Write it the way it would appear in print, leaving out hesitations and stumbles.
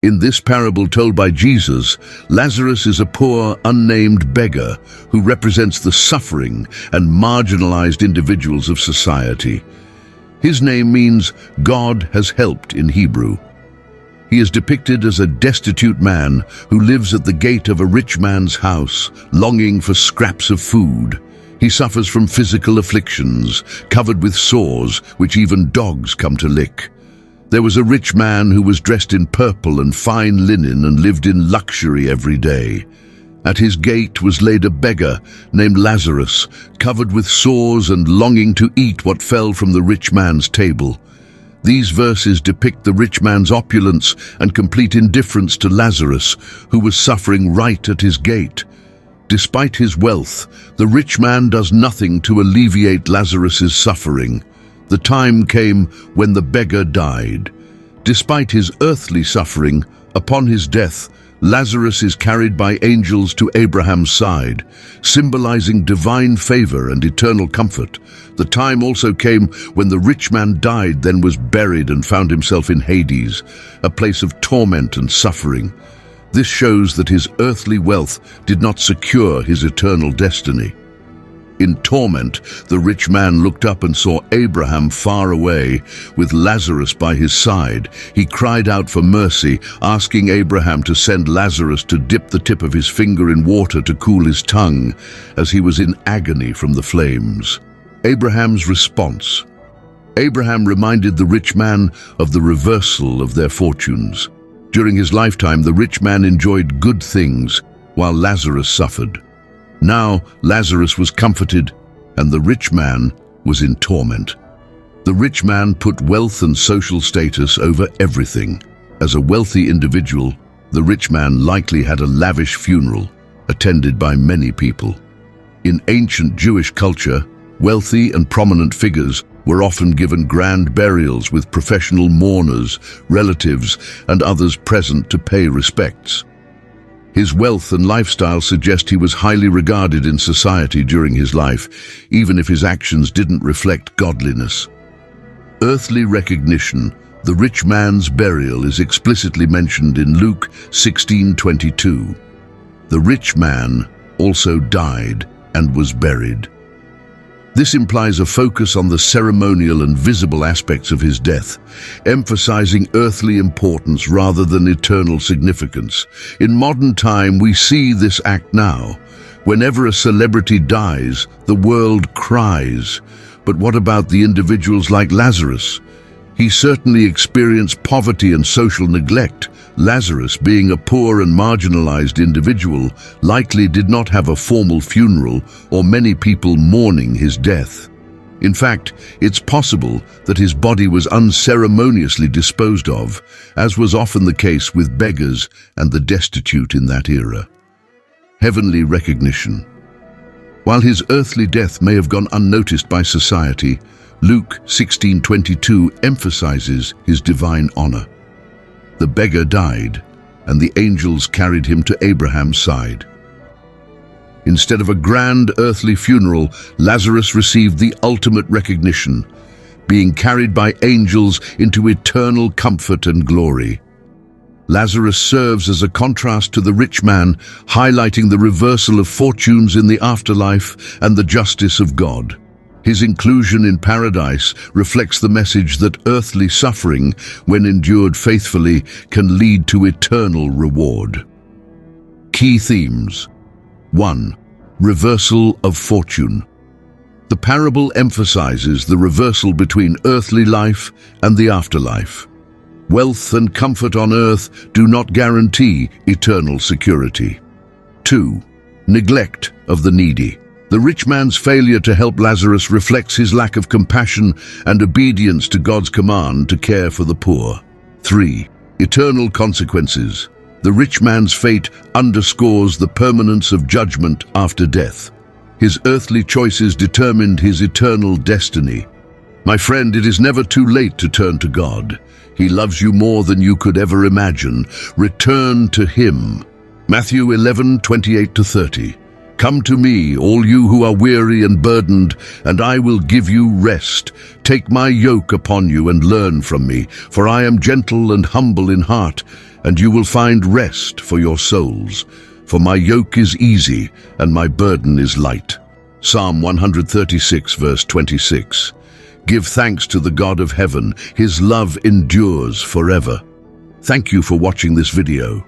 In this parable told by Jesus, Lazarus is a poor, unnamed beggar who represents the suffering and marginalized individuals of society. His name means God has helped in Hebrew. He is depicted as a destitute man who lives at the gate of a rich man's house, longing for scraps of food. He suffers from physical afflictions, covered with sores, which even dogs come to lick. There was a rich man who was dressed in purple and fine linen and lived in luxury every day. At his gate was laid a beggar named Lazarus, covered with sores and longing to eat what fell from the rich man's table. These verses depict the rich man's opulence and complete indifference to Lazarus, who was suffering right at his gate. Despite his wealth, the rich man does nothing to alleviate Lazarus's suffering. The time came when the beggar died. Despite his earthly suffering, upon his death, Lazarus is carried by angels to Abraham's side, symbolizing divine favor and eternal comfort. The time also came when the rich man died, then was buried and found himself in Hades, a place of torment and suffering. This shows that his earthly wealth did not secure his eternal destiny. In torment, the rich man looked up and saw Abraham far away, with Lazarus by his side. He cried out for mercy, asking Abraham to send Lazarus to dip the tip of his finger in water to cool his tongue, as he was in agony from the flames. Abraham's response. Abraham reminded the rich man of the reversal of their fortunes. During his lifetime, the rich man enjoyed good things, while Lazarus suffered. Now Lazarus was comforted, and the rich man was in torment. The rich man put wealth and social status over everything. As a wealthy individual, the rich man likely had a lavish funeral, attended by many people. In ancient Jewish culture, wealthy and prominent figures were often given grand burials with professional mourners, relatives, and others present to pay respects. His wealth and lifestyle suggest he was highly regarded in society during his life, even if his actions didn't reflect godliness. Earthly recognition. The rich man's burial is explicitly mentioned in Luke 16:22. The rich man also died and was buried. This implies a focus on the ceremonial and visible aspects of his death, emphasizing earthly importance rather than eternal significance. In modern time, we see this act now. Whenever a celebrity dies, the world cries. But what about the individuals like Lazarus? He certainly experienced poverty and social neglect. Lazarus, being a poor and marginalized individual, likely did not have a formal funeral or many people mourning his death. In fact, it's possible that his body was unceremoniously disposed of, as was often the case with beggars and the destitute in that era. Heavenly recognition. While his earthly death may have gone unnoticed by society, Luke 16:22 emphasizes his divine honor. The beggar died, and the angels carried him to Abraham's side. Instead of a grand earthly funeral, Lazarus received the ultimate recognition, being carried by angels into eternal comfort and glory. Lazarus serves as a contrast to the rich man, highlighting the reversal of fortunes in the afterlife and the justice of God. His inclusion in paradise reflects the message that earthly suffering, when endured faithfully, can lead to eternal reward. Key themes. 1. Reversal of fortune. The parable emphasizes the reversal between earthly life and the afterlife. Wealth and comfort on earth do not guarantee eternal security. 2. Neglect of the needy. The rich man's failure to help Lazarus reflects his lack of compassion and obedience to God's command to care for the poor. 3. Eternal consequences. The rich man's fate underscores the permanence of judgment after death. His earthly choices determined his eternal destiny. My friend, it is never too late to turn to God. He loves you more than you could ever imagine. Return to Him. Matthew 11:28-30. Come to me, all you who are weary and burdened, and I will give you rest. Take my yoke upon you and learn from me, for I am gentle and humble in heart, and you will find rest for your souls. For my yoke is easy and my burden is light. Psalm 136 verse 26. Give thanks to the God of heaven. His love endures forever. Thank you for watching this video.